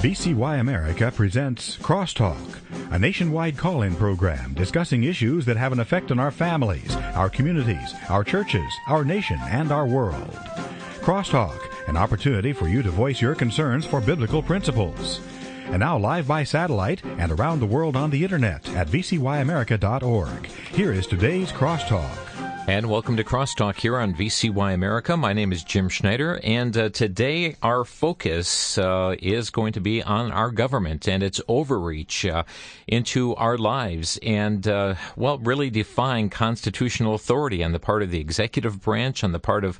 VCY America presents Crosstalk, a nationwide call-in program discussing issues that have an effect on our families, our communities, our churches, our nation, and our world. Crosstalk, an opportunity for you to voice your concerns for biblical principles. And now live by satellite and around the world on the internet at vcyamerica.org. Here is today's Crosstalk. And welcome to Crosstalk here on VCY America. My name is Jim Schneider, and today our focus is going to be on our government and its overreach into our lives and, really defying constitutional authority on the part of the executive branch, on the part of,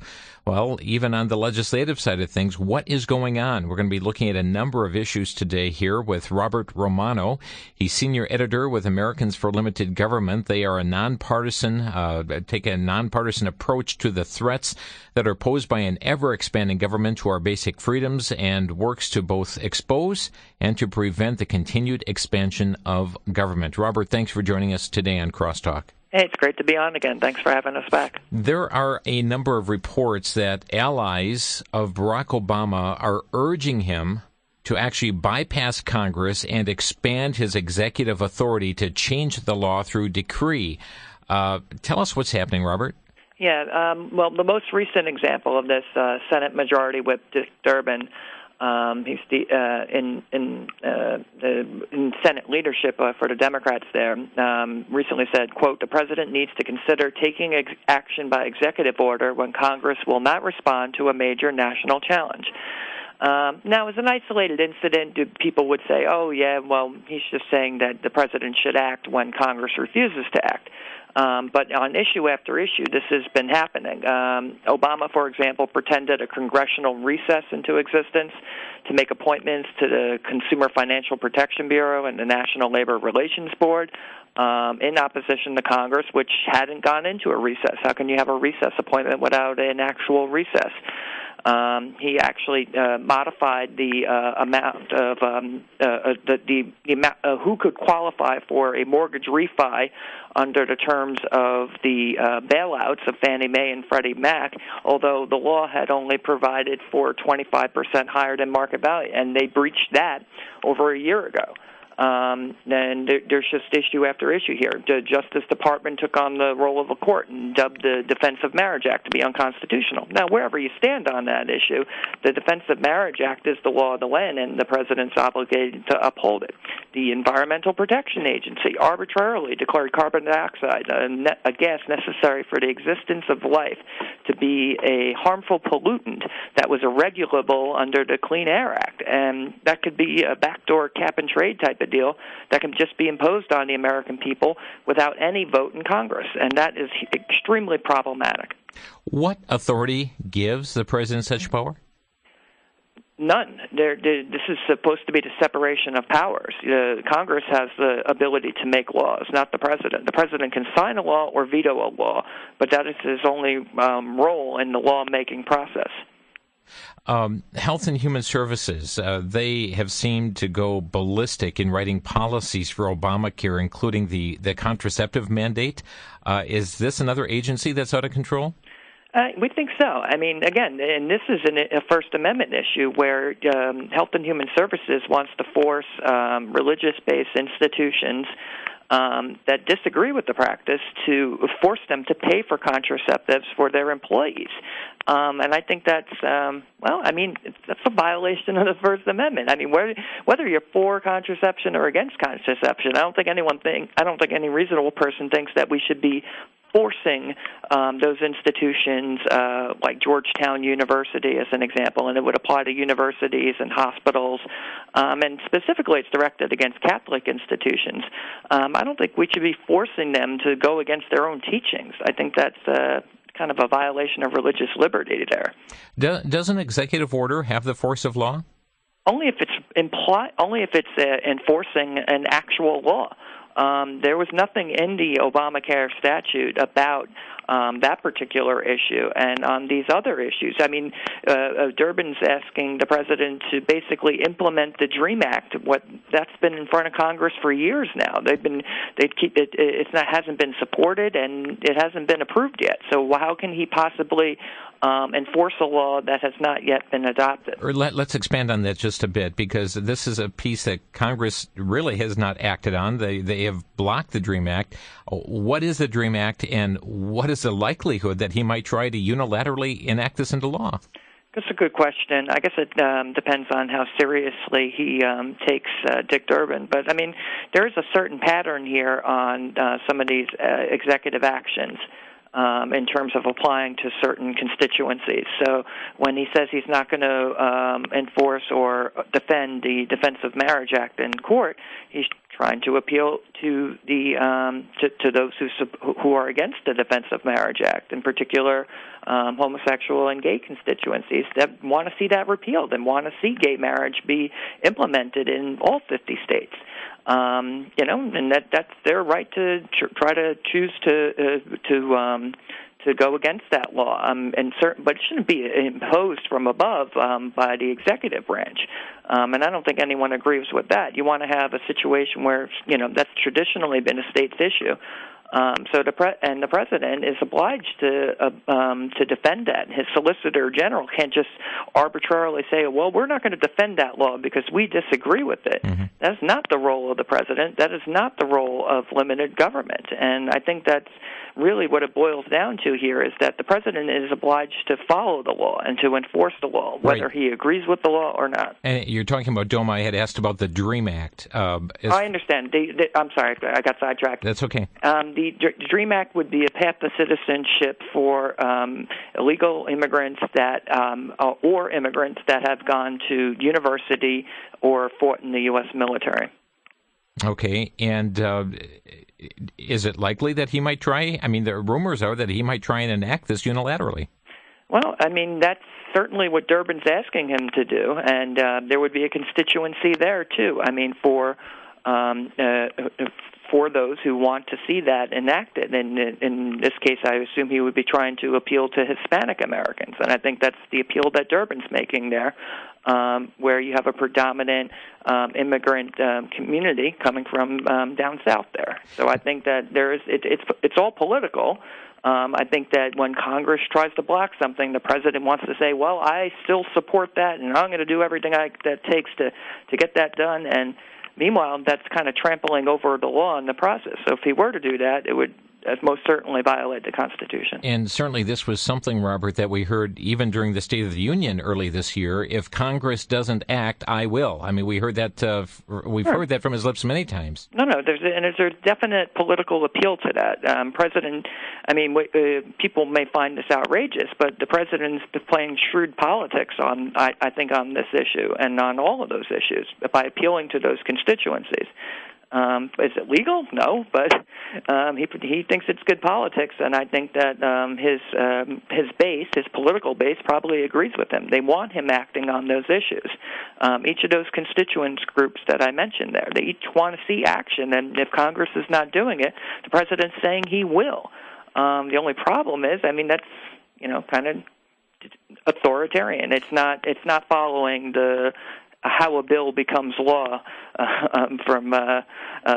even on the legislative side of things. What is going on? We're going to be looking at a number of issues today here with Robert Romano. He's senior editor with Americans for Limited Government. They are a nonpartisan, take a nonpartisan approach to the threats that are posed by an ever-expanding government to our basic freedoms and works to both expose and to prevent the continued expansion of government. Robert, thanks for joining us today on Crosstalk. Hey, it's great to be on again. Thanks for having us back. There are a number of reports that allies of Barack Obama are urging him to actually bypass Congress and expand his executive authority to change the law through decree. Tell us what's happening, Robert. Yeah, the most recent example of this, Senate Majority Whip Dick Durbin, he's in Senate leadership for the Democrats there, recently said, quote, "The president needs to consider taking action by executive order when Congress will not respond to a major national challenge." Now, as an isolated incident, people would say, he's just saying that the president should act when Congress refuses to act. But on issue after issue, this has been happening. Obama, for example, pretended a congressional recess into existence to make appointments to the Consumer Financial Protection Bureau and the National Labor Relations Board in opposition to Congress, which hadn't gone into a recess. How can you have a recess appointment without an actual recess? He actually modified the amount of the amount who could qualify for a mortgage refi under the terms of the bailouts of Fannie Mae and Freddie Mac, although the law had only provided for 25% higher than market value, and they breached that over a year ago. And there's just issue after issue here. The Justice Department took on the role of a court and dubbed the Defense of Marriage Act to be unconstitutional. Now, wherever you stand on that issue, the Defense of Marriage Act is the law of the land, and the president's obligated to uphold it. The Environmental Protection Agency arbitrarily declared carbon dioxide a gas necessary for the existence of life to be a harmful pollutant that was irregulable under the Clean Air Act, and that could be a backdoor cap-and-trade type of deal that can just be imposed on the American people without any vote in Congress, and that is extremely problematic. What authority gives the president such power? None. This is supposed to be the separation of powers. Congress has the ability to make laws, not the president. The president can sign a law or veto a law, but that is his only role in the lawmaking process. Health and Human Services, they have seemed to go ballistic in writing policies for Obamacare, including the contraceptive mandate. Is this another agency that's out of control? We think so. I mean, again, and this is a First Amendment issue where Health and Human Services wants to force religious-based institutions that disagree with the practice to force them to pay for contraceptives for their employees. And I think that's, that's a violation of the First Amendment. I mean, whether you're for contraception or against contraception, I don't think any reasonable person thinks that we should be forcing those institutions like Georgetown University as an example, and it would apply to universities and hospitals, and specifically it's directed against Catholic institutions. I don't think we should be forcing them to go against their own teachings. I think that's kind of a violation of religious liberty there. Does an executive order have the force of law? Only if it's enforcing an actual law. There was nothing in the Obamacare statute about that particular issue. And on these other issues, I mean, Durbin's asking the president to basically implement the DREAM Act. That's been in front of Congress for years now. Hasn't been supported, and it hasn't been approved yet. So how can he possibly enforce a law that has not yet been adopted? Or let's expand on that just a bit, because this is a piece that Congress really has not acted on. They have blocked the DREAM Act. What is the DREAM Act, and what is the likelihood that he might try to unilaterally enact this into law? That's a good question. I guess it depends on how seriously he takes Dick Durbin. But, I mean, there is a certain pattern here on some of these executive actions in terms of applying to certain constituencies. So when he says he's not going to enforce or defend the Defense of Marriage Act in court, he's trying to appeal to the to those who are against the Defense of Marriage Act, in particular homosexual and gay constituencies that want to see that repealed and want to see gay marriage be implemented in all 50 states. And that's their right to try to choose to go against that law, but it shouldn't be imposed from above by the executive branch. And I don't think anyone agrees with that. You want to have a situation where that's traditionally been a state's issue. So the president is obliged to defend that. His solicitor general can't just arbitrarily say, "Well, we're not going to defend that law because we disagree with it." Mm-hmm. That's not the role of the president. That is not the role of limited government. And I think that's really what it boils down to here, is that the president is obliged to follow the law and to enforce the law, whether he agrees with the law or not. And you're talking about Doma. I had asked about the DREAM Act. I understand. I'm sorry, I got sidetracked. That's okay. The DREAM Act would be a path to citizenship for illegal immigrants or immigrants that have gone to university or fought in the U.S. military. Okay, and is it likely that he might try? I mean, the rumors are that he might try and enact this unilaterally. Well, I mean, that's certainly what Durbin's asking him to do, and there would be a constituency there, too. I mean, for those who want to see that enacted. And in this case, I assume he would be trying to appeal to Hispanic Americans. And I think that's the appeal that Durbin's making there, where you have a predominant immigrant community coming from down south there. So I think that it's all political. I think that when Congress tries to block something, the president wants to say, well, I still support that, and I'm going to do everything that takes to get that done. And meanwhile, that's kind of trampling over the law in the process. So if he were to do that, it would most certainly violate the Constitution. And certainly this was something, Robert, that we heard even during the State of the Union early this year. If Congress doesn't act, I will. I mean, we heard that. We've heard that from his lips many times. No, there's a definite political appeal to that. People may find this outrageous, but the president's playing shrewd politics I think, on this issue and on all of those issues by appealing to those constituencies. Is it legal? No, but he thinks it's good politics, and I think that his political base, probably agrees with him. They want him acting on those issues. Each of those constituents groups that I mentioned there, they each want to see action, and if Congress is not doing it, the president's saying he will. The only problem is, that's kind of authoritarian. It's not following the how a bill becomes law from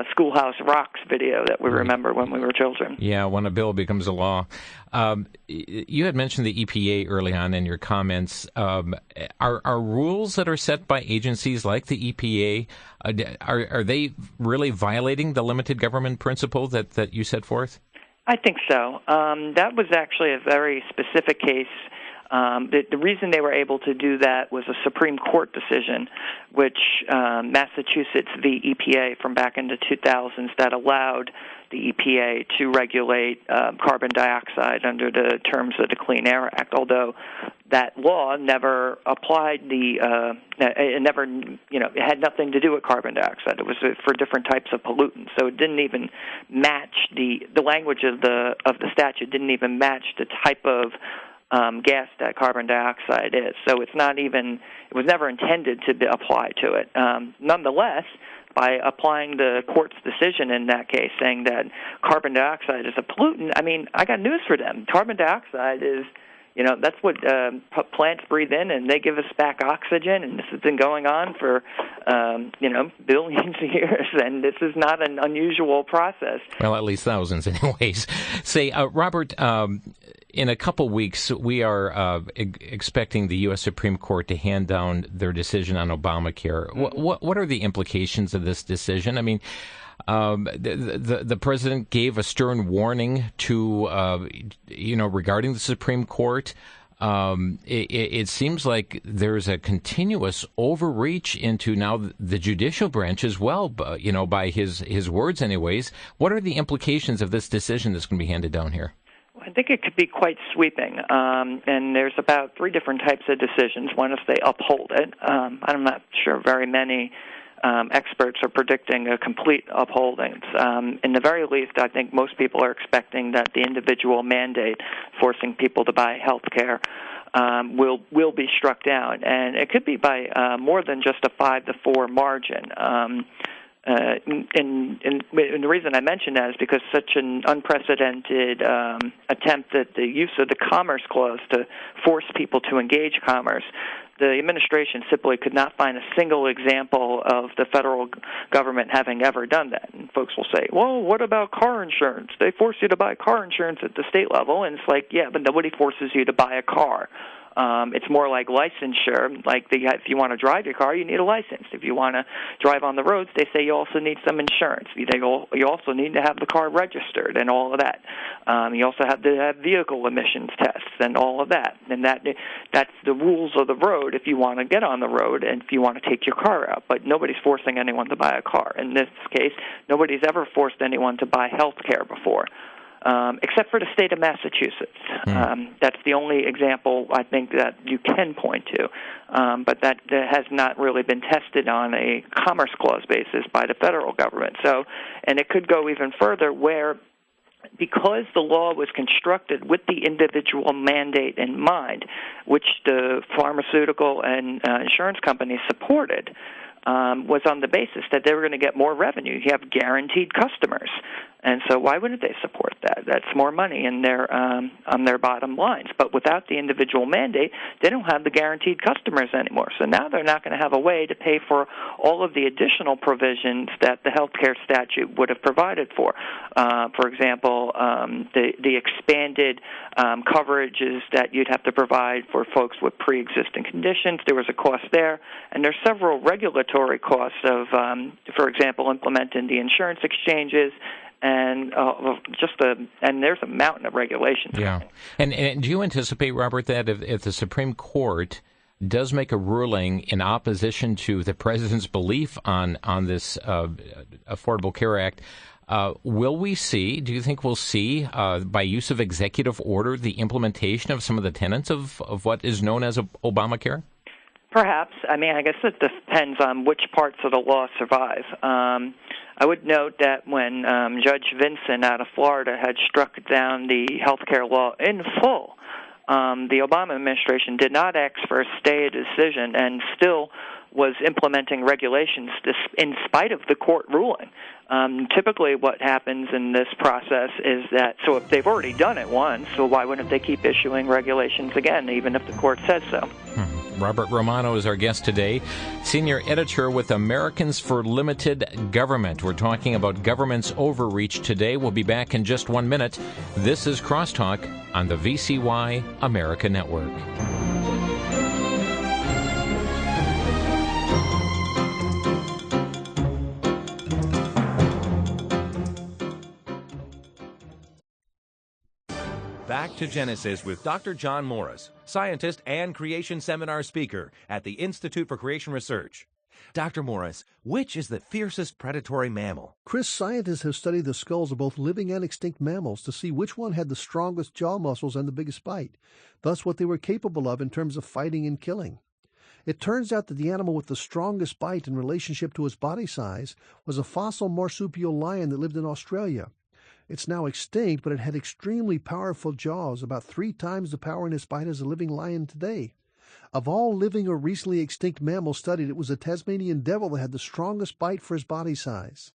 Schoolhouse Rock's video that we remember when we were children. Yeah, when a bill becomes a law. You had mentioned the EPA early on in your comments. Are rules that are set by agencies like the EPA, are they really violating the limited government principle that you set forth? I think so. That was actually a very specific case. The reason they were able to do that was a Supreme Court decision, which Massachusetts v. EPA from back in the 2000s, that allowed the EPA to regulate carbon dioxide under the terms of the Clean Air Act, although that law never applied it had nothing to do with carbon dioxide. It was for different types of pollutants, so it didn't even match the language of the statute didn't even match the type of gas that carbon dioxide is. So it was never intended to apply to it. Nonetheless, the by applying the court's decision in that case, saying that carbon dioxide is a pollutant. I mean, I got news for them. Carbon dioxide is, that's what plants breathe in, and they give us back oxygen, and this has been going on for, billions of years, and this is not an unusual process. Well, at least thousands anyways. Say, Robert, in a couple weeks, we are expecting the U.S. Supreme Court to hand down their decision on Obamacare. What are the implications of this decision? I mean, the president gave a stern warning to, regarding the Supreme Court. It seems like there's a continuous overreach into now the judicial branch as well, by his words anyways. What are the implications of this decision that's going to be handed down here? I think it could be quite sweeping, and there's about 3 different types of decisions. One is they uphold it. I'm not sure very many experts are predicting a complete upholding. In the very least, I think most people are expecting that the individual mandate forcing people to buy health care will be struck down, and it could be by more than just a 5-4 margin. And the reason I mention that is because such an unprecedented attempt at the use of the Commerce Clause to force people to engage commerce, the administration simply could not find a single example of the federal government having ever done that. And folks will say, well, what about car insurance? They force you to buy car insurance at the state level, and it's like, yeah, but nobody forces you to buy a car. It's more like licensure. Like if you want to drive your car, you need a license. If you want to drive on the roads, they say you also need some insurance. You also need to have the car registered and all of that. You also have to have vehicle emissions tests and all of that. And that's the rules of the road if you want to get on the road and if you want to take your car out. But nobody's forcing anyone to buy a car. In this case, nobody's ever forced anyone to buy health care before. Except for the state of Massachusetts. That's the only example I think that you can point to, but that has not really been tested on a Commerce Clause basis by the federal government. So, and it could go even further where, because the law was constructed with the individual mandate in mind, which the pharmaceutical and insurance companies supported, was on the basis that they were going to get more revenue. You have guaranteed customers. And so why wouldn't they support that? That's more money in their on their bottom lines. But without the individual mandate, they don't have the guaranteed customers anymore. So now they're not going to have a way to pay for all of the additional provisions that the health care statute would have provided for. For example, the expanded coverages that you'd have to provide for folks with pre-existing conditions. There was a cost there. And there's several regulatory costs of, for example, implementing the insurance exchanges, and and there's a mountain of regulations. Yeah, and do you anticipate, Robert, that if the Supreme Court does make a ruling in opposition to the president's belief on this Affordable Care Act, do you think we'll see, by use of executive order, the implementation of some of the tenets of what is known as Obamacare? Perhaps. I mean, I guess it depends on which parts of the law survive. I would note that when Judge Vinson out of Florida had struck down the health care law in full, the Obama administration did not ask for a stay decision and still was implementing regulations in spite of the court ruling. Typically what happens in this process is that, so if they've already done it once, so why wouldn't they keep issuing regulations again, even if the court says so? Robert Romano is our guest today, senior editor with Americans for Limited Government. We're talking about government's overreach today. We'll be back in just 1 minute. This is Crosstalk on the VCY America Network. Back to Genesis with Dr. John Morris, scientist and creation seminar speaker at the Institute for Creation Research. Dr. Morris, which is the fiercest predatory mammal? Chris, scientists have studied the skulls of both living and extinct mammals to see which one had the strongest jaw muscles and the biggest bite, thus what they were capable of in terms of fighting and killing. It turns out that the animal with the strongest bite in relationship to its body size was a fossil marsupial lion that lived in Australia. It's now extinct, but it had extremely powerful jaws, about 3 times the power in its bite as a living lion today. Of all living or recently extinct mammals studied, it was the Tasmanian devil that had the strongest bite for his body size.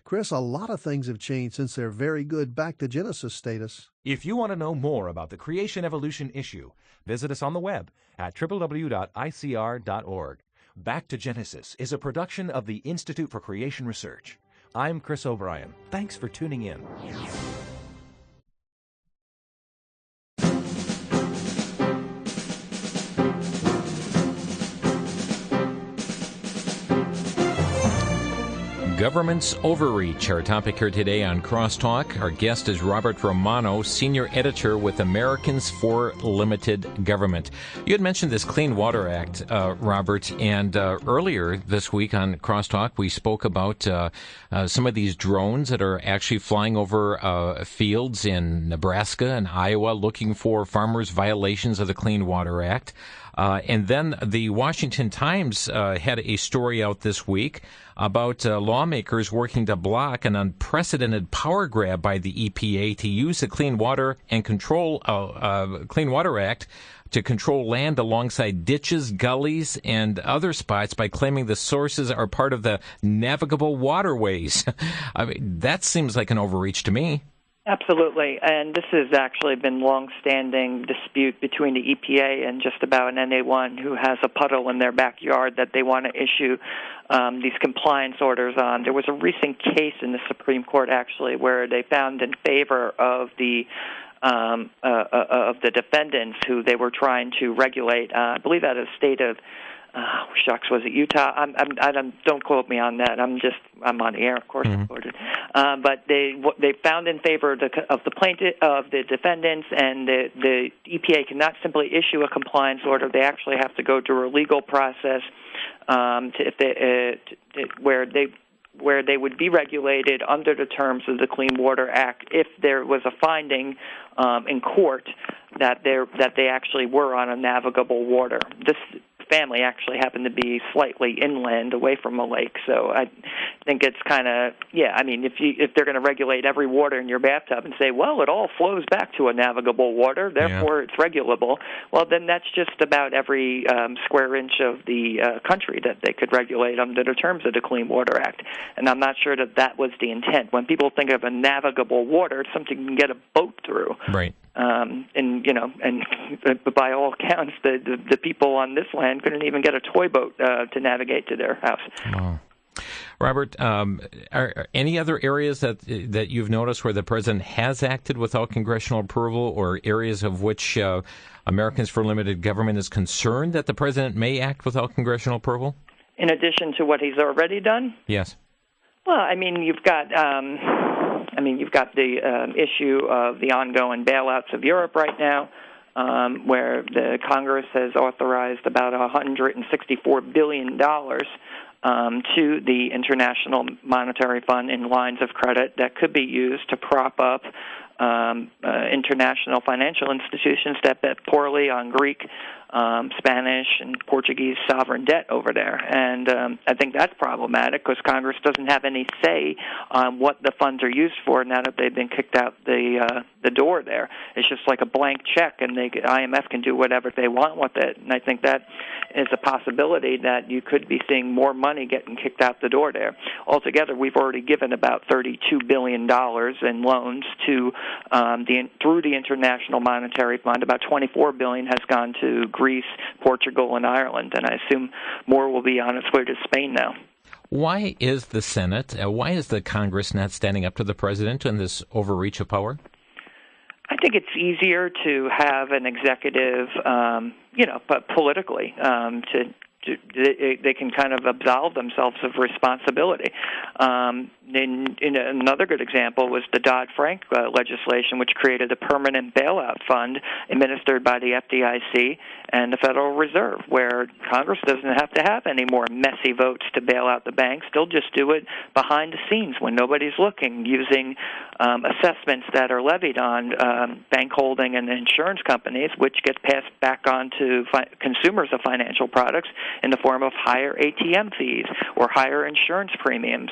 Chris, a lot of things have changed since their very good back to Genesis status. If you want to know more about the creation evolution issue, visit us on the web at www.icr.org. Back to Genesis is a production of the Institute for Creation Research. I'm Chris O'Brien. Thanks for tuning in. Government's overreach, our topic here today on Crosstalk. Our guest is Robert Romano, senior editor with Americans for Limited Government. You had mentioned this Clean Water Act, Robert, and earlier this week on Crosstalk, we spoke about some of these drones that are actually flying over fields in Nebraska and Iowa looking for farmers' violations of the Clean Water Act. And then the Washington Times had a story out this week about lawmakers working to block an unprecedented power grab by the EPA to use the Clean Water Act to control land alongside ditches, gullies, and other spots by claiming the sources are part of the navigable waterways. I mean, that seems like an overreach to me. Absolutely, and this has actually been long-standing dispute between the EPA and just about anyone who has a puddle in their backyard that they want to issue these compliance orders on. There was a recent case in the Supreme Court, actually, where they found in favor of the defendants who they were trying to regulate. I believe out of the state of was it Utah? Don't quote me on that. I'm on the air, of course. Mm-hmm. But they found in favor of the plaintiff, of the defendants, and the EPA cannot simply issue a compliance order. They actually have to go through a legal process where they would be regulated under the terms of the Clean Water Act if there was a finding in court that they actually were on a navigable water. This family actually happened to be slightly inland away from a lake, so I think it's kind of, I mean, if they're going to regulate every water in your bathtub and say, well, it all flows back to a navigable water, therefore it's regulable, well, then that's just about every square inch of the country that they could regulate under the terms of the Clean Water Act, and I'm not sure that was the intent. When people think of a navigable water, it's something you can get a boat through. Right. And by all accounts, the people on this land couldn't even get a toy boat to navigate to their house. Wow. Robert, are any other areas that you've noticed where the president has acted without congressional approval, or areas of which Americans for Limited Government is concerned that the president may act without congressional approval? In addition to what he's already done? Yes. Well, I mean, you've got the issue of the ongoing bailouts of Europe right now, where the Congress has authorized about $164 billion to the International Monetary Fund in lines of credit that could be used to prop up international financial institutions that bet poorly on Greek, Spanish, and Portuguese sovereign debt over there. And I think that's problematic because Congress doesn't have any say on what the funds are used for now that they've been kicked out the door there. It's just like a blank check, and IMF can do whatever they want with it. And I think that is a possibility that you could be seeing more money getting kicked out the door there. Altogether, we've already given about $32 billion in loans to through the International Monetary Fund. About $24 billion has gone to Greece, Portugal, and Ireland, and I assume more will be on its way to Spain now. Why is the Senate, why is the Congress not standing up to the president in this overreach of power? I think it's easier to have an executive, but politically, they can kind of absolve themselves of responsibility. Another good example was the Dodd-Frank legislation, which created a permanent bailout fund administered by the FDIC and the Federal Reserve, where Congress doesn't have to have any more messy votes to bail out the banks. They'll just do it behind the scenes when nobody's looking, using assessments that are levied on bank holding and insurance companies, which gets passed back on to consumers of financial products in the form of higher ATM fees or higher insurance premiums.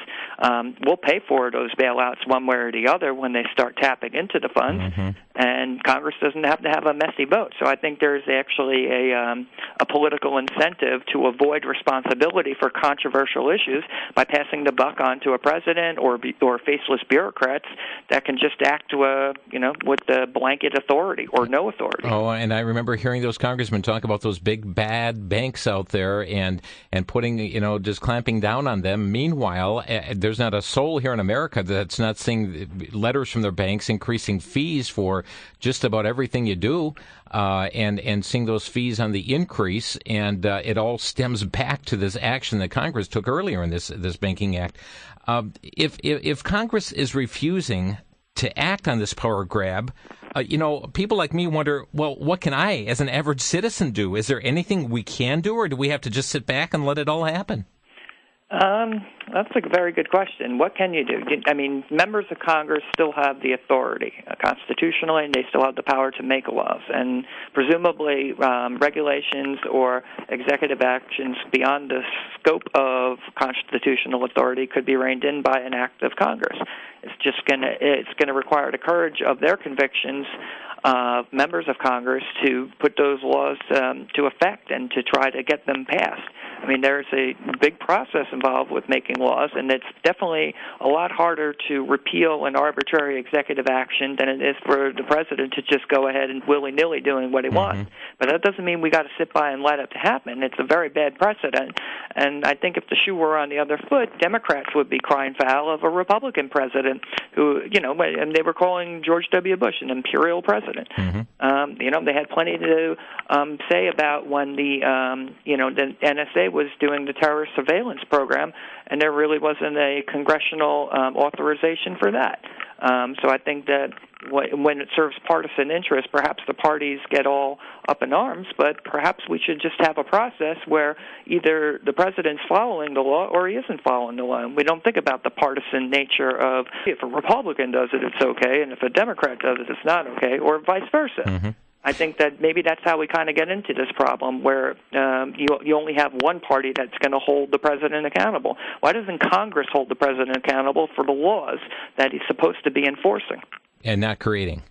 We'll pay for those bailouts one way or the other when they start tapping into the funds, and Congress doesn't have to have a messy vote. So I think there's actually a political incentive to avoid responsibility for controversial issues by passing the buck on to a president or faceless bureaucrats that can just act with the blanket authority or no authority. Oh, and I remember hearing those congressmen talk about those big bad banks out there and putting, just clamping down on them. Meanwhile, there's not a soul here in America that's not seeing letters from their banks increasing fees for just about everything you do, and seeing those fees on the increase, and it all stems back to this action that Congress took earlier in this Banking Act. If Congress is refusing to act on this power grab, people like me wonder, well, what can I, as an average citizen, do? Is there anything we can do, or do we have to just sit back and let it all happen? That's a very good question. What can you do? I mean, members of Congress still have the authority constitutionally, and they still have the power to make laws. And presumably regulations or executive actions beyond the scope of constitutional authority could be reined in by an act of Congress. It's going to require the courage of their convictions of members of Congress to put those laws to effect and to try to get them passed. I mean, there's a big process involved with making laws, and it's definitely a lot harder to repeal an arbitrary executive action than it is for the president to just go ahead and willy-nilly doing what he wants. But that doesn't mean we got to sit by and let it happen. It's a very bad precedent, and I think if the shoe were on the other foot, Democrats would be crying foul of a Republican president who, and they were calling George W. Bush an imperial president. They had plenty to say about when the NSA was doing the terrorist surveillance program, and there really wasn't a congressional authorization for that. So I think that when it serves partisan interest, perhaps the parties get all up in arms, but perhaps we should just have a process where either the president's following the law or he isn't following the law. And we don't think about the partisan nature of if a Republican does it, it's okay, and if a Democrat does it, it's not okay, or vice versa. I think that maybe that's how we kind of get into this problem where you only have one party that's going to hold the president accountable. Why doesn't Congress hold the president accountable for the laws that he's supposed to be enforcing? And not creating.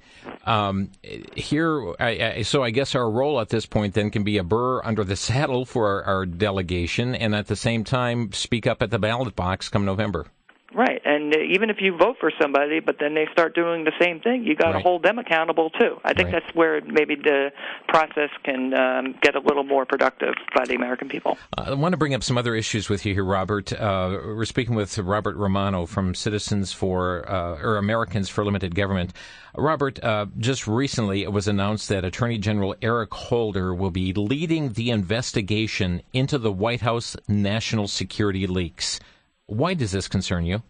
So I guess our role at this point then can be a burr under the saddle for our delegation, and at the same time speak up at the ballot box come November. Right, and even if you vote for somebody, but then they start doing the same thing, you got to hold them accountable too. I think that's where maybe the process can get a little more productive by the American people. I want to bring up some other issues with you here, Robert. We're speaking with Robert Romano from Citizens for Americans for Limited Government. Robert, just recently it was announced that Attorney General Eric Holder will be leading the investigation into the White House national security leaks. Why does this concern you?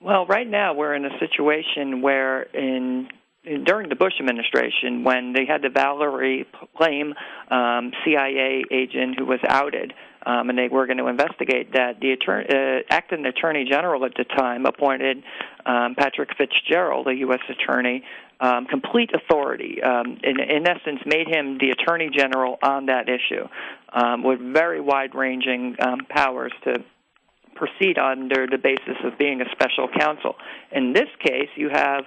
Well, right now we're in a situation where during the Bush administration, when they had the Valerie Plame CIA agent who was outed, and they were going to investigate that, the acting attorney general at the time appointed Patrick Fitzgerald, a U.S. attorney, complete authority, in essence made him the attorney general on that issue, with very wide-ranging powers to proceed under the basis of being a special counsel. In this case, you have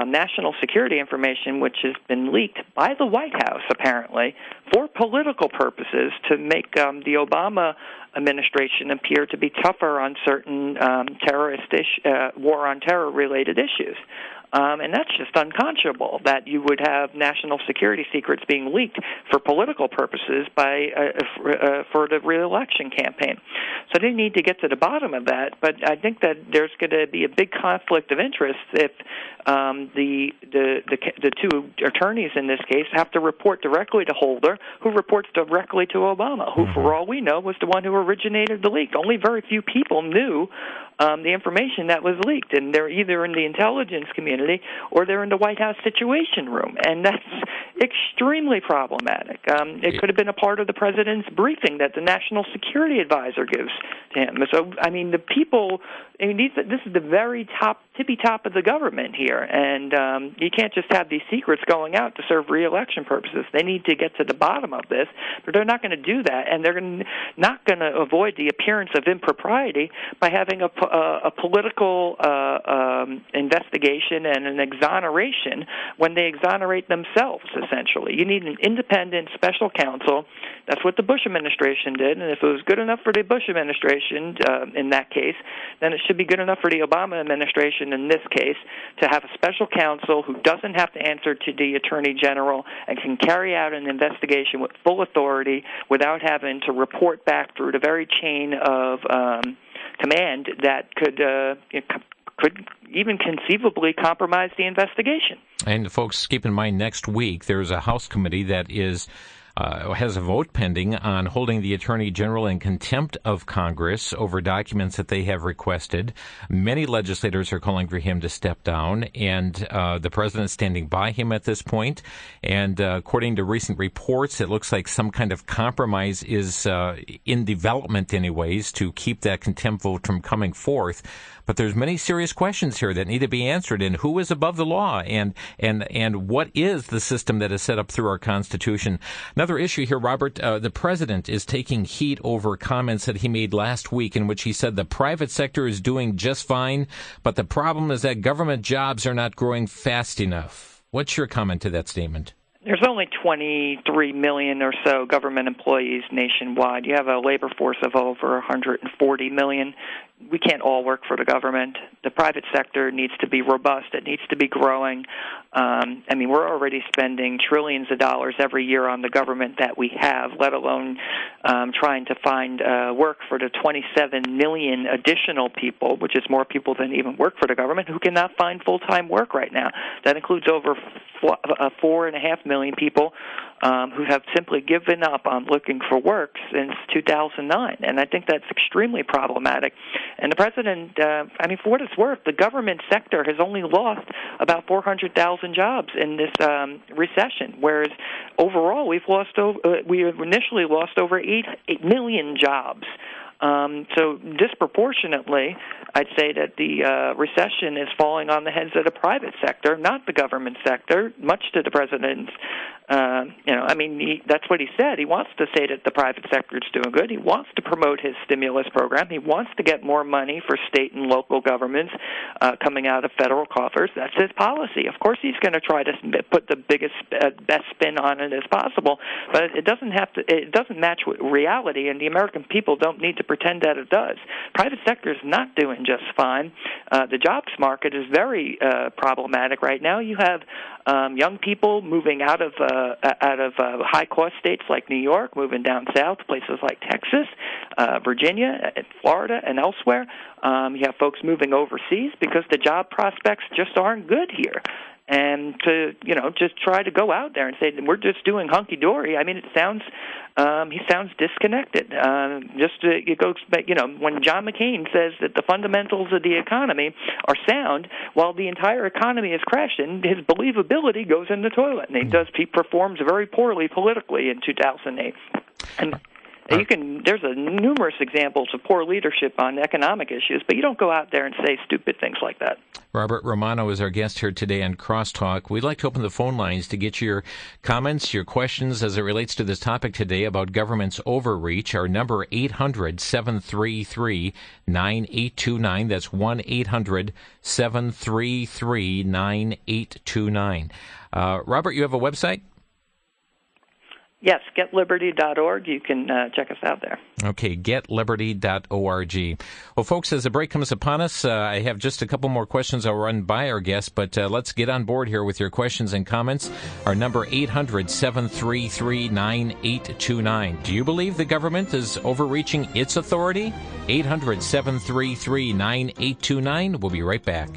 national security information which has been leaked by the White House, apparently, for political purposes to make the Obama administration appear to be tougher on certain war on terror-related issues. And that's just unconscionable, that you would have national security secrets being leaked for political purposes for the re-election campaign. So they need to get to the bottom of that, but I think that there's going to be a big conflict of interest if the two attorneys in this case have to report directly to Holder, who reports directly to Obama, who, for all we know, was the one who originated the leak. Only very few people knew the information that was leaked, and they're either in the intelligence community or they're in the White House Situation Room, and that's extremely problematic. It could have been a part of the president's briefing that the National Security Advisor gives to him. So, I mean, the people, this is the very top tippy top of the government here, and you can't just have these secrets going out to serve re-election purposes. They need to get to the bottom of this, but they're not going to do that, and they're not going to avoid the appearance of impropriety by having a political investigation and an exoneration when they exonerate themselves, essentially. You need an independent special counsel. That's what the Bush administration did, and if it was good enough for the Bush administration in that case, then it should be good enough for the Obama administration in this case to have a special counsel who doesn't have to answer to the Attorney General and can carry out an investigation with full authority without having to report back through the very chain of command that could even conceivably compromise the investigation. And folks, keep in mind, next week there's a House committee that has a vote pending on holding the Attorney General in contempt of Congress over documents that they have requested. Many legislators are calling for him to step down, and the president is standing by him at this point. And according to recent reports, it looks like some kind of compromise is in development anyways to keep that contempt vote from coming forth. But there's many serious questions here that need to be answered, and who is above the law, and what is the system that is set up through our Constitution. Another issue here, Robert, the president is taking heat over comments that he made last week in which he said the private sector is doing just fine, but the problem is that government jobs are not growing fast enough. What's your comment to that statement? There's only 23 million or so government employees nationwide. You have a labor force of over 140 million. We can't all work for the government. The private sector needs to be robust. It needs to be growing. We're already spending trillions of dollars every year on the government that we have, let alone trying to find work for the 27 million additional people, which is more people than even work for the government, who cannot find full-time work right now. That includes over 4.5 million people who have simply given up on looking for work since 2009. And I think that's extremely problematic. And the president, for what it's worth, the government sector has only lost about 400,000 jobs in this recession, whereas overall we initially lost over 8 million jobs. So disproportionately, I'd say that the recession is falling on the heads of the private sector, not the government sector, much to the president's, that's what he said. He wants to say that the private sector is doing good. He wants to promote his stimulus program. He wants to get more money for state and local governments coming out of federal coffers. That's his policy. Of course, he's going to try to put the best spin on it as possible, but it doesn't match with reality, and the American people don't need to pretend that it does. Private sector is not doing just fine. The jobs market is very problematic right now. You have young people moving out of high-cost states like New York, moving down south, places like Texas, Virginia, Florida, and elsewhere. You have folks moving overseas because the job prospects just aren't good here. And to, just try to go out there and say we're just doing hunky-dory, he sounds disconnected. When John McCain says that the fundamentals of the economy are sound while the entire economy is crashing, his believability goes in the toilet. And he performs very poorly politically in 2008. And there's numerous examples of poor leadership on economic issues, but you don't go out there and say stupid things like that. Robert Romano is our guest here today on Crosstalk. We'd like to open the phone lines to get your comments, your questions as it relates to this topic today about government's overreach. Our number 800-733-9829. That's 1-800-733-9829. Robert, you have a website? Yes, getliberty.org. You can check us out there. Okay, getliberty.org. Well, folks, as the break comes upon us, I have just a couple more questions I'll run by our guests, but let's get on board here with your questions and comments. Our number 800-733-9829. Do you believe the government is overreaching its authority? 800-733-9829. We'll be right back.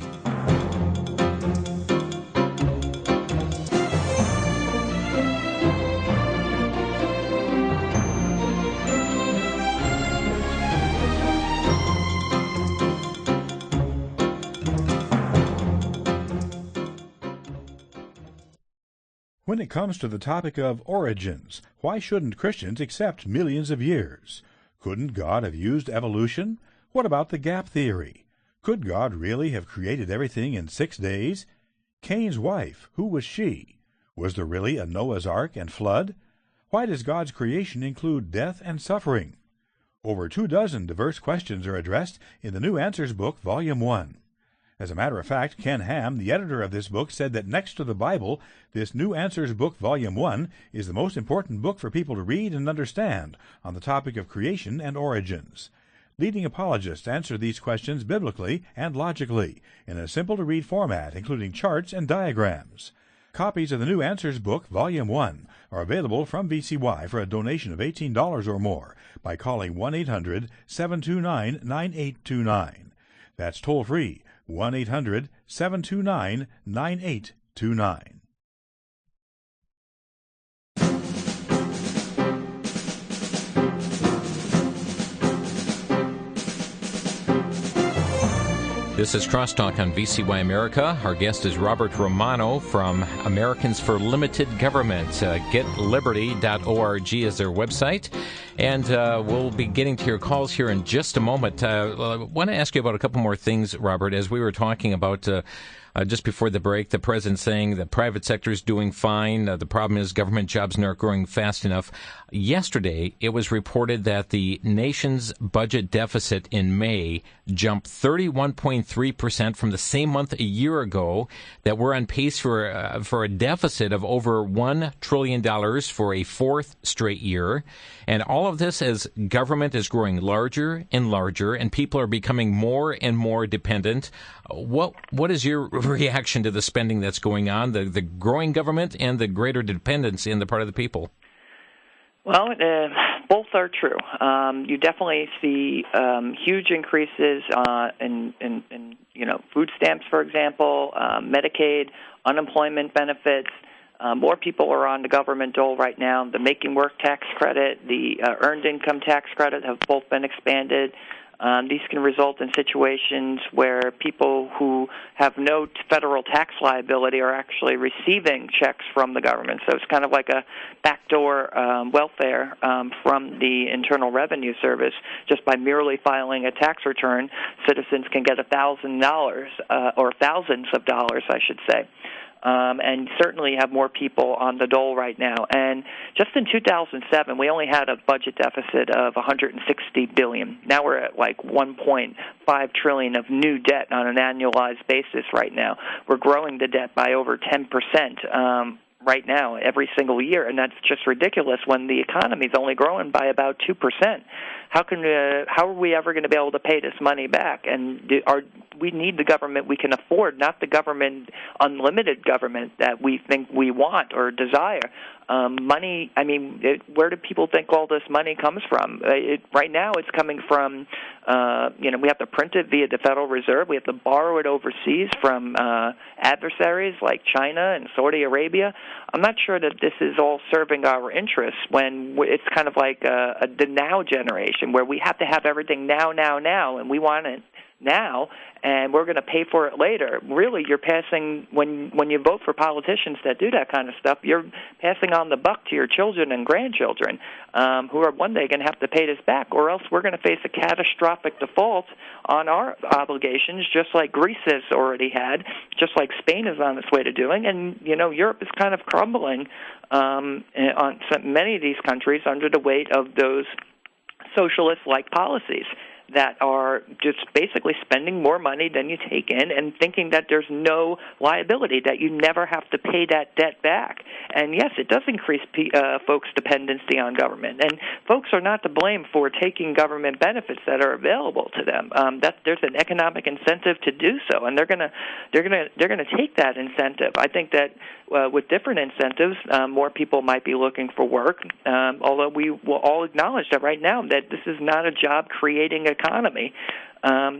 When it comes to the topic of origins, why shouldn't Christians accept millions of years? Couldn't God have used evolution? What about the gap theory? Could God really have created everything in 6 days? Cain's wife, who was she? Was there really a Noah's Ark and flood? Why does God's creation include death and suffering? Over 24 diverse questions are addressed in the New Answers book, Volume 1. As a matter of fact, Ken Ham, the editor of this book, said that next to the Bible, this New Answers book, Volume 1, is the most important book for people to read and understand on the topic of creation and origins. Leading apologists answer these questions biblically and logically in a simple-to-read format, including charts and diagrams. Copies of the New Answers book, Volume 1, are available from VCY for a donation of $18 or more by calling 1-800-729-9829. That's toll-free, 1-800-729-9829. This is Crosstalk on VCY America. Our guest is Robert Romano from Americans for Limited Government. GetLiberty.org is their website. And we'll be getting to your calls here in just a moment. I want to ask you about a couple more things, Robert. As we were talking about just before the break, the president saying the private sector is doing fine. The problem is government jobs aren't growing fast enough. Yesterday, it was reported that the nation's budget deficit in May jumped 31.3% from the same month a year ago, that we're on pace for a deficit of over $1 trillion for a fourth straight year. And all of this as government is growing larger and larger, and people are becoming more and more dependent. What is your reaction to the spending that's going on, the growing government and the greater dependence in the part of the people? Well, both are true. You definitely see huge increases in food stamps, for example, Medicaid, unemployment benefits. More people are on the government dole right now. The Making Work tax credit, the Earned Income tax credit have both been expanded. These can result in situations where people who have no federal tax liability are actually receiving checks from the government. So it's kind of like a backdoor welfare from the Internal Revenue Service. Just by merely filing a tax return, citizens can get $1,000 or thousands of dollars, I should say. And certainly have more people on the dole right now. And just in 2007, we only had a budget deficit of $160 billion. Now we're at like $1.5 trillion of new debt on an annualized basis right now. We're growing the debt by over 10%. Right now, every single year, and that's just ridiculous when the economy is only growing by about 2%. How are we ever going to be able to pay this money back? And we need the government we can afford, not the government, unlimited government that we think we want or desire. Money, where do people think all this money comes from? Right now it's coming from, we have to print it via the Federal Reserve. We have to borrow it overseas from adversaries like China and Saudi Arabia. I'm not sure that this is all serving our interests when it's kind of like the now generation where we have to have everything now, and we want it now, and we're going to pay for it later. Really, you're passing, when you vote for politicians that do that kind of stuff, you're passing on the buck to your children and grandchildren who are one day going to have to pay this back, or else we're going to face a catastrophic default on our obligations, just like Greece has already had, just like Spain is on its way to doing, and, Europe is kind of crumbling on many of these countries under the weight of those socialist-like policies that are just basically spending more money than you take in and thinking that there's no liability, that you never have to pay that debt back. And yes, it does increase folks' dependency on government. And folks are not to blame for taking government benefits that are available to them. There's an economic incentive to do so, and they're going to take that incentive. I think that with different incentives, more people might be looking for work, although we will all acknowledge that right now that this is not a job-creating economy,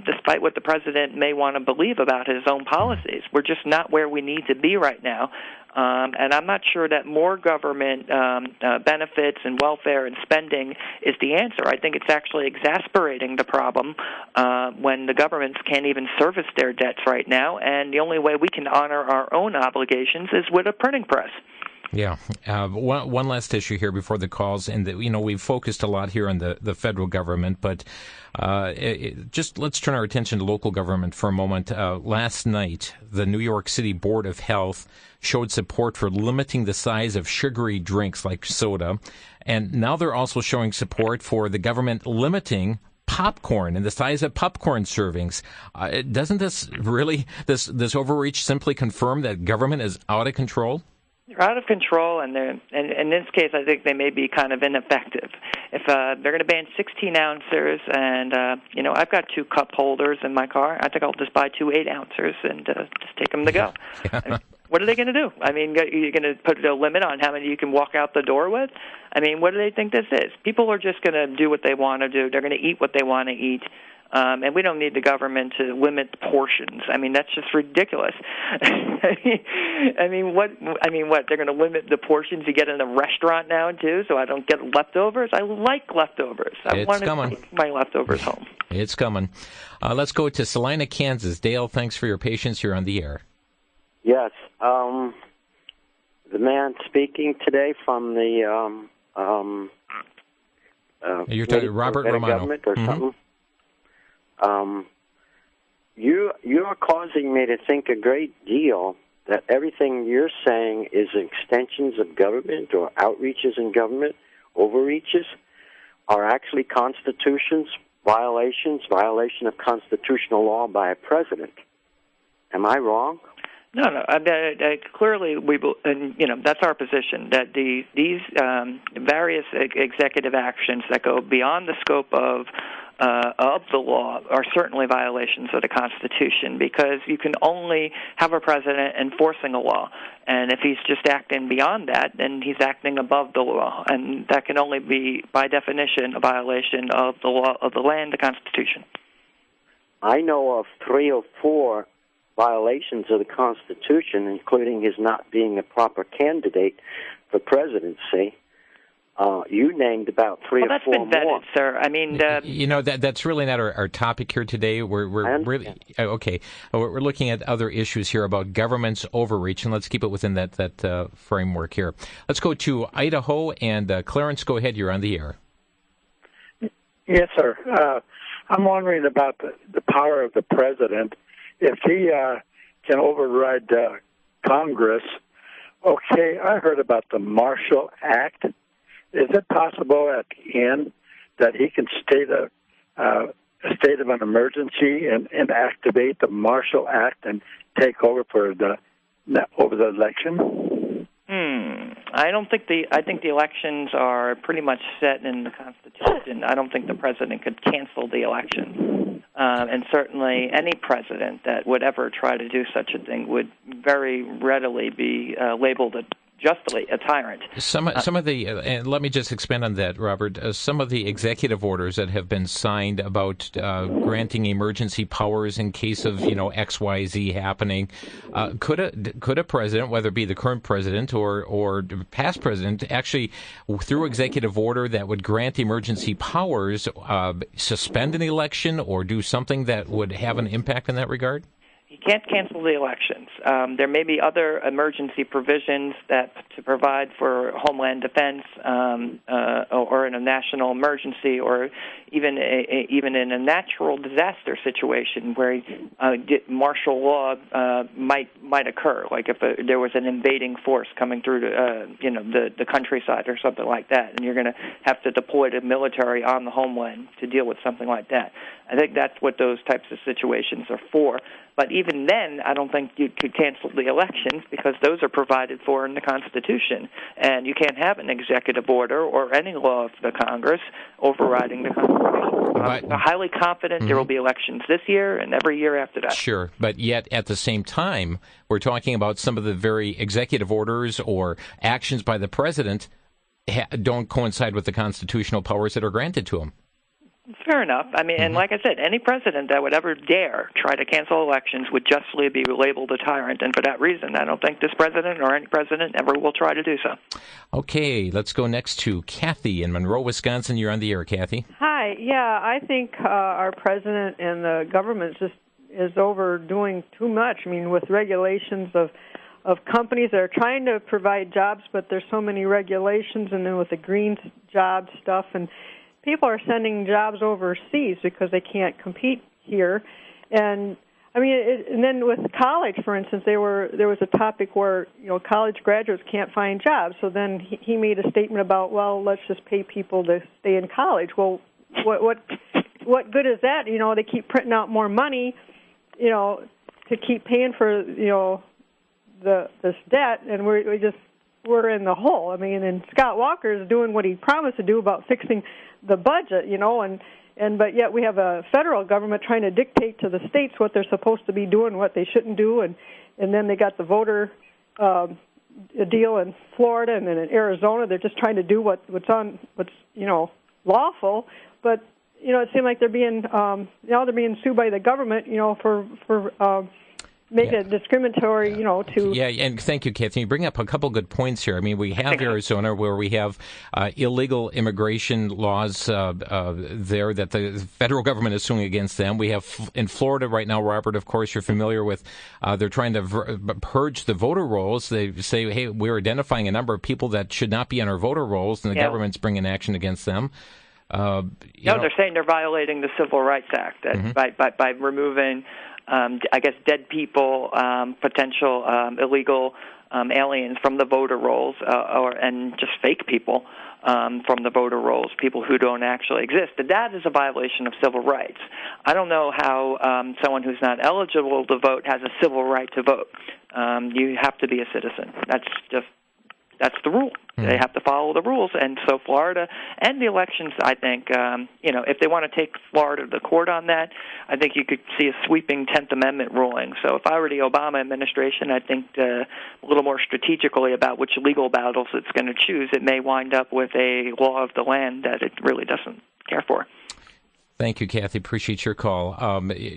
despite what the president may want to believe about his own policies. We're just not where we need to be right now. And I'm not sure that more government benefits and welfare and spending is the answer. I think it's actually exasperating the problem when the governments can't even service their debts right now, and the only way we can honor our own obligations is with a printing press. Yeah. One last issue here before the calls, and we've focused a lot here on the federal government, but just let's turn our attention to local government for a moment. Last night, the New York City Board of Health showed support for limiting the size of sugary drinks like soda, and now they're also showing support for the government limiting popcorn and the size of popcorn servings. Doesn't this overreach simply confirm that government is out of control? They're out of control, and in this case, I think they may be kind of ineffective. If they're going to ban 16 ounces, and I've got 2 cup holders in my car, I think I'll just buy 2 8-ouncers and just take them to go. Yeah. What are they going to do? I mean, you're going to put a limit on how many you can walk out the door with? I mean, what do they think this is? People are just going to do what they want to do. They're going to eat what they want to eat. And we don't need the government to limit portions. I mean, that's just ridiculous. I mean, what? They're going to limit the portions you get in a restaurant now too, so I don't get leftovers. I like leftovers. I want to take my leftovers home. It's coming. Let's go to Salina, Kansas. Dale, thanks for your patience. You're on the air. Yes. The man speaking today from the you're talking Robert Romano government or something. You're causing me to think a great deal that everything you're saying is extensions of government or outreaches in government, overreaches, are actually violation of constitutional law by a president. Am I wrong? No. Clearly, that's our position, that these various executive actions that go beyond the scope of the law are certainly violations of the Constitution, because you can only have a president enforcing a law, and if he's just acting beyond that, then he's acting above the law, and that can only be, by definition, a violation of the law of the land, the Constitution. I know of 3 or 4 violations of the Constitution, including his not being a proper candidate for presidency. You named about 3 or 4 more. Well, that's been vetted, sir. I mean, that's really not our topic here today. We're really okay. We're looking at other issues here about government's overreach, and let's keep it within that framework here. Let's go to Idaho, and Clarence, go ahead. You're on the air. Yes, sir. I'm wondering about the power of the president. If he can override Congress, okay, I heard about the Marshall Act. Is it possible at the end that he can state a state of an emergency and activate the Marshall Act and take over the election? I think the elections are pretty much set in the Constitution. I don't think the president could cancel the election. And certainly any president that would ever try to do such a thing would very readily be labeled justly a tyrant. Some of the, and let me just expand on that, Robert. Some of the executive orders that have been signed about granting emergency powers in case of X, Y, Z happening, could a president, whether it be the current president or past president, actually through executive order that would grant emergency powers, suspend an election or do something that would have an impact in that regard? He can't cancel the elections. There may be other emergency provisions that to provide for homeland defense, or in a national emergency, or even in a natural disaster situation where martial law might occur, like if there was an invading force coming through the countryside or something like that, and you're going to have to deploy the military on the homeland to deal with something like that. I think that's what those types of situations are for. But even then, I don't think you could cancel the elections because those are provided for in the Constitution. And you can't have an executive order or any law of the Congress overriding the Constitution. I'm highly confident there will be elections this year and every year after that. Sure, but yet at the same time, we're talking about some of the very executive orders or actions by the president don't coincide with the constitutional powers that are granted to him. Fair enough. I mean, and like I said, any president that would ever dare try to cancel elections would justly be labeled a tyrant. And for that reason, I don't think this president or any president ever will try to do so. Okay, let's go next to Kathy in Monroe, Wisconsin. You're on the air, Kathy. Hi. Yeah, I think our president and the government just is overdoing too much. I mean, with regulations of companies that are trying to provide jobs, but there's so many regulations, and then with the green job stuff, and people are sending jobs overseas because they can't compete here. And I mean, and then with college, for instance, there was a topic where college graduates can't find jobs. So then he made a statement about, well, let's just pay people to stay in college. Well, what good is that? They keep printing out more money, to keep paying for this debt, and we're in the hole. I mean, and Scott Walker is doing what he promised to do about fixing the budget, but yet we have a federal government trying to dictate to the states what they're supposed to be doing, what they shouldn't do, and then they got the voter deal in Florida and then in Arizona. They're just trying to do what's lawful, but it seems like they're being sued by the government, for make it discriminatory, to... Yeah, and thank you, Kathy. You bring up a couple good points here. I mean, we have Arizona where we have illegal immigration laws there that the federal government is suing against them. We have in Florida right now, Robert, of course, you're familiar with, they're trying to purge the voter rolls. They say, hey, we're identifying a number of people that should not be on our voter rolls, and the government's bringing action against them. They're saying they're violating the Civil Rights Act by removing... dead people, potential illegal aliens from the voter rolls, and just fake people from the voter rolls, people who don't actually exist. That is a violation of civil rights. I don't know how someone who's not eligible to vote has a civil right to vote. You have to be a citizen. That's the rule. They have to follow the rules. And so Florida and the elections, I think, if they want to take Florida to the court on that, I think you could see a sweeping 10th Amendment ruling. So if I were the Obama administration, I think a little more strategically about which legal battles it's going to choose. It may wind up with a law of the land that it really doesn't care for. Thank you, Kathy. Appreciate your call.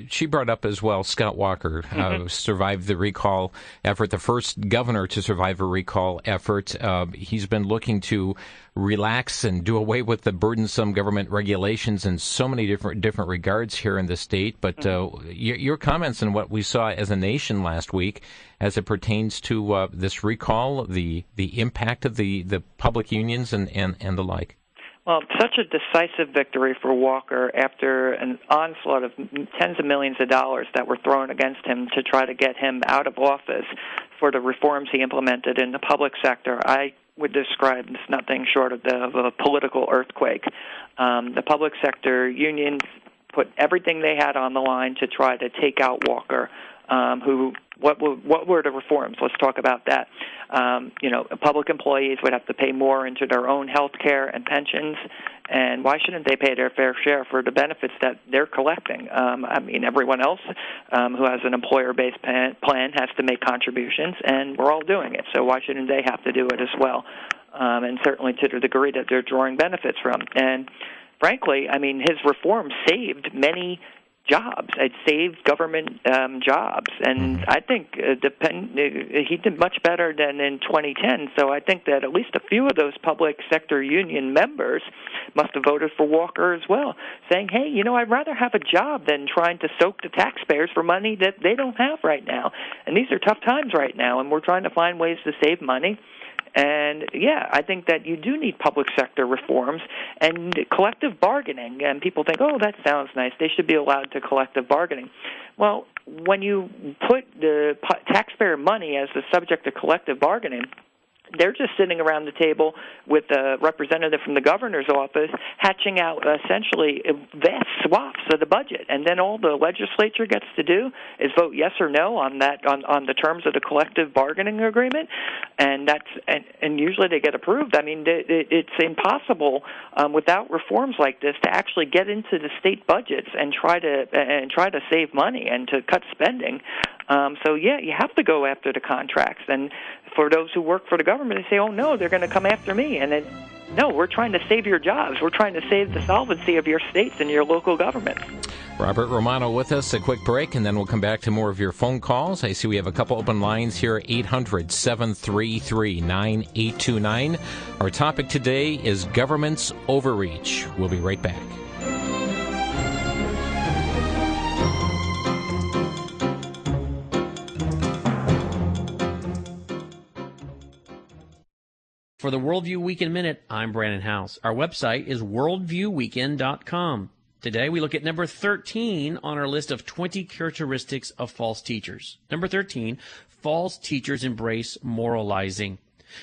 She brought up as well Scott Walker survived the recall effort, the first governor to survive a recall effort. He's been looking to relax and do away with the burdensome government regulations in so many different regards here in the state. But your comments on what we saw as a nation last week as it pertains to this recall, the impact of the public unions and the like. Well, such a decisive victory for Walker after an onslaught of tens of millions of dollars that were thrown against him to try to get him out of office for the reforms he implemented in the public sector. I would describe this nothing short of a political earthquake. The public sector unions put everything they had on the line to try to take out Walker. What were the reforms? Let's talk about that. Public employees would have to pay more into their own health care and pensions, and why shouldn't they pay their fair share for the benefits that they're collecting? Everyone else who has an employer-based plan has to make contributions, and we're all doing it, so why shouldn't they have to do it as well? And certainly to the degree that they're drawing benefits from. And frankly, his reforms saved many jobs. It saved government jobs, and I think he did much better than in 2010. So I think that at least a few of those public sector union members must have voted for Walker as well, saying, hey, I'd rather have a job than trying to soak the taxpayers for money that they don't have right now. And these are tough times right now, and we're trying to find ways to save money. And, I think that you do need public sector reforms and collective bargaining. And people think, oh, that sounds nice. They should be allowed to collective bargaining. Well, when you put the taxpayer money as the subject of collective bargaining, they're just sitting around the table with a representative from the governor's office hatching out essentially vast swaths of the budget. And then all the legislature gets to do is vote yes or no on that on the terms of the collective bargaining agreement. And and usually they get approved. It's impossible without reforms like this to actually get into the state budgets and try to save money and to cut spending. You have to go after the contracts. And for those who work for the government, they say, oh, no, they're going to come after me. And then, no, we're trying to save your jobs. We're trying to save the solvency of your states and your local governments. Robert Romano with us. A quick break, and then we'll come back to more of your phone calls. I see we have a couple open lines here, 800-733-9829. Our topic today is government's overreach. We'll be right back. For the Worldview Weekend Minute, I'm Brandon House. Our website is worldviewweekend.com. Today we look at number 13 on our list of 20 characteristics of false teachers. Number 13, false teachers embrace moralizing.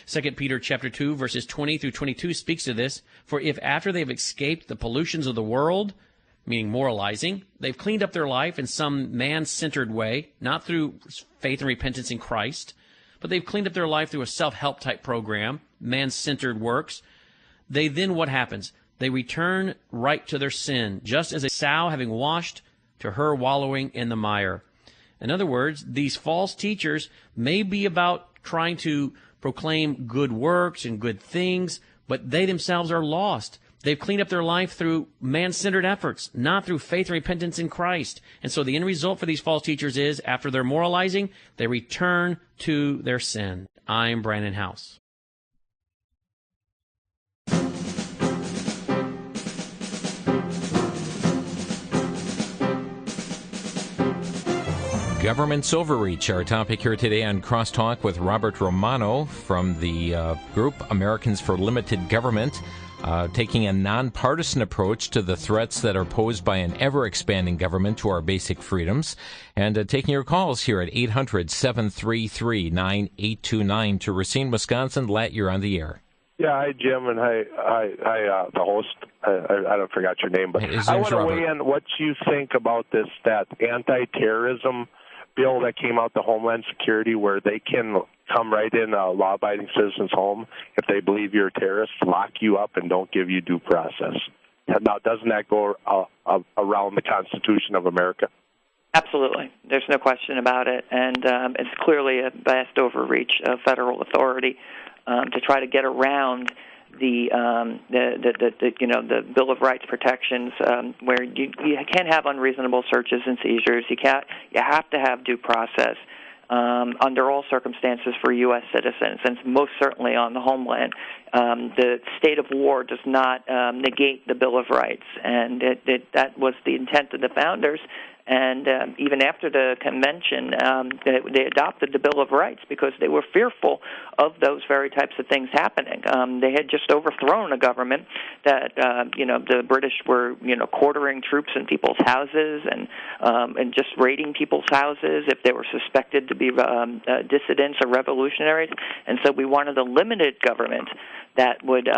2 Peter chapter 2, verses 20 through 22 speaks to this. For if after they've escaped the pollutions of the world, meaning moralizing, they've cleaned up their life in some man-centered way, not through faith and repentance in Christ, but they've cleaned up their life through a self-help type program, man-centered works, then what happens? They return right to their sin, just as a sow having washed to her wallowing in the mire. In other words, these false teachers may be about trying to proclaim good works and good things, but they themselves are lost. They've cleaned up their life through man-centered efforts, not through faith and repentance in Christ. And so the end result for these false teachers is, after they're moralizing, they return to their sin. I'm Brandon House. Government's overreach, our topic here today on Crosstalk with Robert Romano from the group Americans for Limited Government, taking a nonpartisan approach to the threats that are posed by an ever-expanding government to our basic freedoms, and taking your calls here at 800-733-9829 to Racine, Wisconsin. Lat, you're on the air. Yeah, hi, Jim, and hi, the host. I forgot your name, but I want to weigh in what you think about that anti-terrorism bill that came out, the Homeland Security, where they can come right in a law-abiding citizen's home if they believe you're a terrorist, lock you up, and don't give you due process. Now, doesn't that go around the Constitution of America? Absolutely. There's no question about it, and it's clearly a vast overreach of federal authority to try to get around the Bill of Rights protections, where you can't have unreasonable searches and seizures. You have to have due process under all circumstances for U.S. citizens, and most certainly on the homeland. The state of war does not negate the Bill of Rights, and that was the intent of the founders. And even after the convention, they adopted the Bill of Rights because they were fearful of those very types of things happening. They had just overthrown a government that, the British were, quartering troops in people's houses and just raiding people's houses if they were suspected to be dissidents or revolutionaries. And so we wanted a limited government that would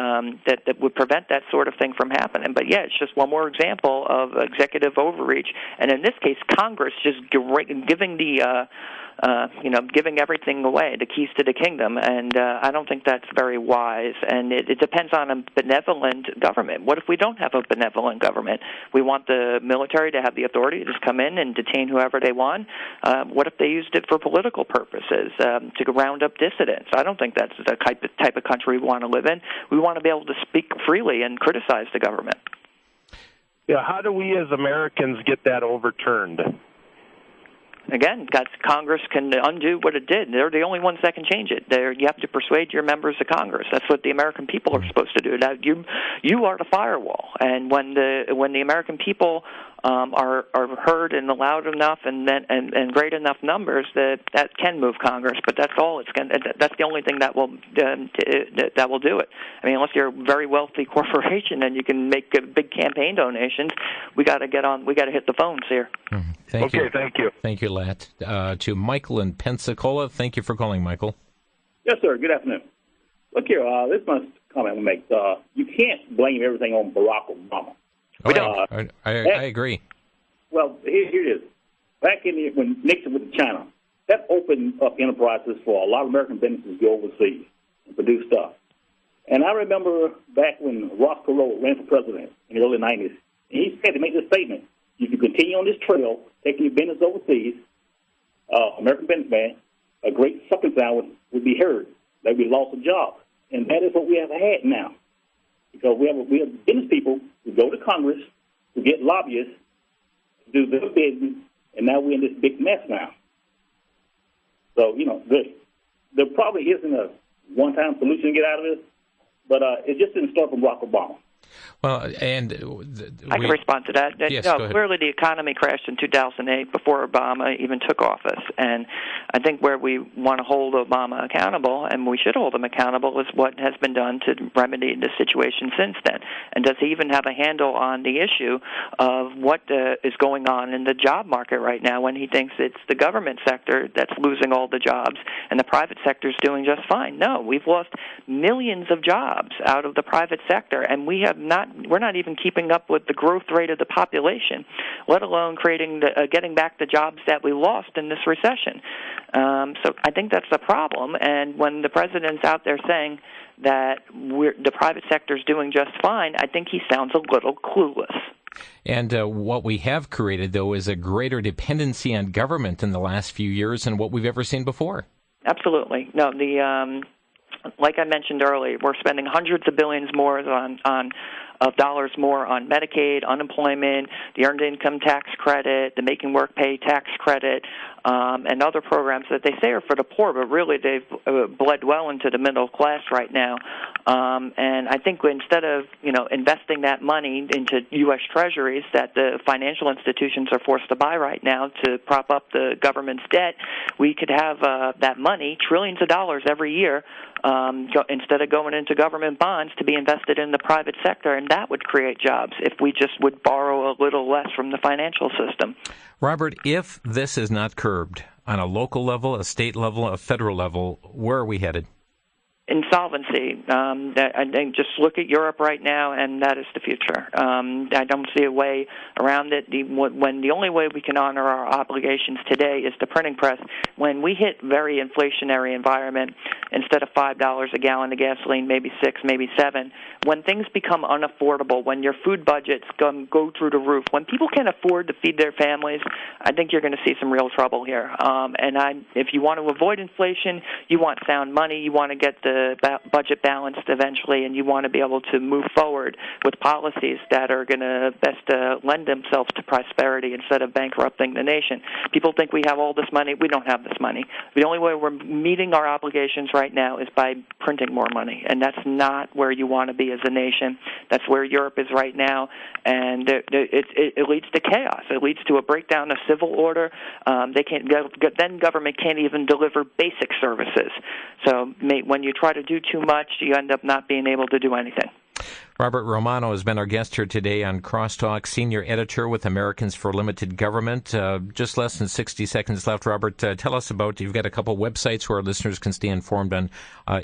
prevent that sort of thing from happening. But yeah, it's just one more example of executive overreach, and in this case, Congress just giving everything away, the keys to the kingdom, and I don't think that's very wise. And it depends on a benevolent government. What if we don't have a benevolent government? We want the military to have the authority to just come in and detain whoever they want. What if they used it for political purposes, to round up dissidents? I don't think that's the type of country we want to live in. We want to be able to speak freely and criticize the government. Yeah, how do we as Americans get that overturned? Again, Congress can undo what it did. They're the only ones that can change it. You have to persuade your members of Congress. That's what the American people are supposed to do. Now, you are the firewall, and when the American people are heard in loud enough and great enough numbers, that can move Congress. But that's all that's the only thing that will do it. I mean, unless you're a very wealthy corporation and you can make big campaign donations, we got to hit the phones here. Mm-hmm. Thank you. Thank you, Lat. To Michael in Pensacola. Thank you for calling, Michael. Yes, sir. Good afternoon. Look here, this is my comment to make. You can't blame everything on Barack Obama. We don't. I agree. Well, here it is. Back when Nixon went to China, that opened up enterprises for a lot of American businesses to go overseas and produce stuff. And I remember back when Ross Perot ran for president in the early 90s, and he said to make this statement: if you continue on this trail, taking your business overseas, American businessman, a great sucking sound would be heard. There would be loss of jobs. And that is what we have had now. Because we have business people who go to Congress, who get lobbyists, do their business, and now we're in this big mess now. So, there probably isn't a one-time solution to get out of this, but it just didn't start from Barack Obama. Well, and I can respond to that. Yes, no, go ahead. Clearly the economy crashed in 2008 before Obama even took office. And I think where we want to hold Obama accountable, and we should hold him accountable, is what has been done to remedy the situation since then. And does he even have a handle on the issue of what is going on in the job market right now when he thinks it's the government sector that's losing all the jobs and the private sector is doing just fine? No, we've lost millions of jobs out of the private sector, and we're not even keeping up with the growth rate of the population, let alone getting back the jobs that we lost in this recession. So I think that's the problem. And when the president's out there saying that the private sector is doing just fine, I think he sounds a little clueless. And what we have created, though, is a greater dependency on government in the last few years than what we've ever seen before. Absolutely. No, like I mentioned earlier, we're spending hundreds of billions more of dollars more on Medicaid, unemployment, the Earned Income Tax Credit, the Making Work Pay Tax Credit, and other programs that they say are for the poor, but really they've bled well into the middle class right now. And I think instead of investing that money into U.S. Treasuries that the financial institutions are forced to buy right now to prop up the government's debt, we could have that money, trillions of dollars every year, instead of going into government bonds, to be invested in the private sector, and that would create jobs if we just would borrow a little less from the financial system. Robert, if this is not curbed on a local level, a state level, a federal level, where are we headed? Insolvency. I think just look at Europe right now, and that is the future. I don't see a way around it. When the only way we can honor our obligations today is the printing press. When we hit very inflationary environment, instead of $5 a gallon of gasoline, maybe $6, maybe $7. When things become unaffordable, when your food budgets go through the roof, when people can't afford to feed their families, I think you're going to see some real trouble here. If you want to avoid inflation, you want sound money, you want to get the budget balanced eventually, and you want to be able to move forward with policies that are going to best lend themselves to prosperity instead of bankrupting the nation. People think we have all this money. We don't have this money. The only way we're meeting our obligations right now is by printing more money, and that's not where you want to be as a nation. That's where Europe is right now, and it leads to chaos. It leads to a breakdown of civil order. Then government can't even deliver basic services. So when you try to do too much, you end up not being able to do anything. Robert Romano has been our guest here today on Crosstalk, senior editor with Americans for Limited Government. Just less than 60 seconds left, Robert. Tell us you've got a couple websites where our listeners can stay informed on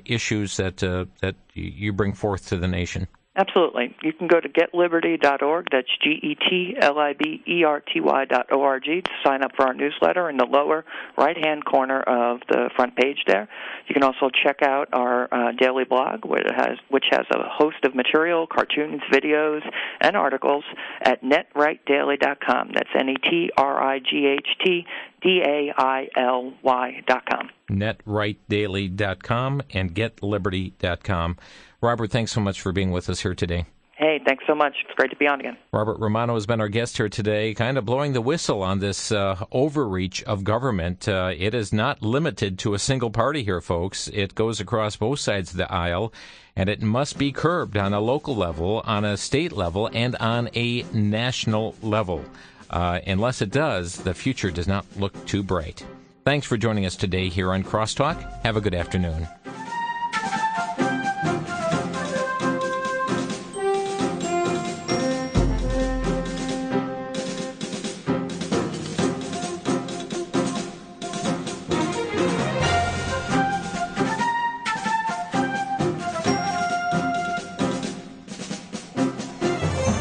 issues that you bring forth to the nation. Absolutely. You can go to getliberty.org. That's GETLIBERTY.org to sign up for our newsletter in the lower right-hand corner of the front page there. You can also check out our daily blog, which has a host of material, cartoons, videos, and articles at netrightdaily.com. That's netrightdaily.com. netrightdaily.com and getliberty.com. Robert, thanks so much for being with us here today. Hey, thanks so much. It's great to be on again. Robert Romano has been our guest here today, kind of blowing the whistle on this overreach of government. It is not limited to a single party here, folks. It goes across both sides of the aisle, and it must be curbed on a local level, on a state level, and on a national level. Unless it does, the future does not look too bright. Thanks for joining us today here on Crosstalk. Have a good afternoon.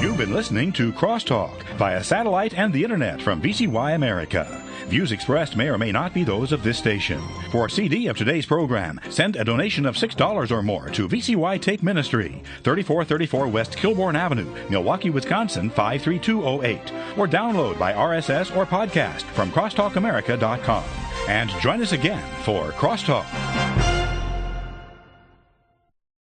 You've been listening to Crosstalk via satellite and the internet from VCY America. Views expressed may or may not be those of this station. For a CD of today's program, send a donation of $6 or more to VCY Tape Ministry, 3434 West Kilbourne Avenue, Milwaukee, Wisconsin, 53208. Or download by RSS or podcast from crosstalkamerica.com. And join us again for Crosstalk.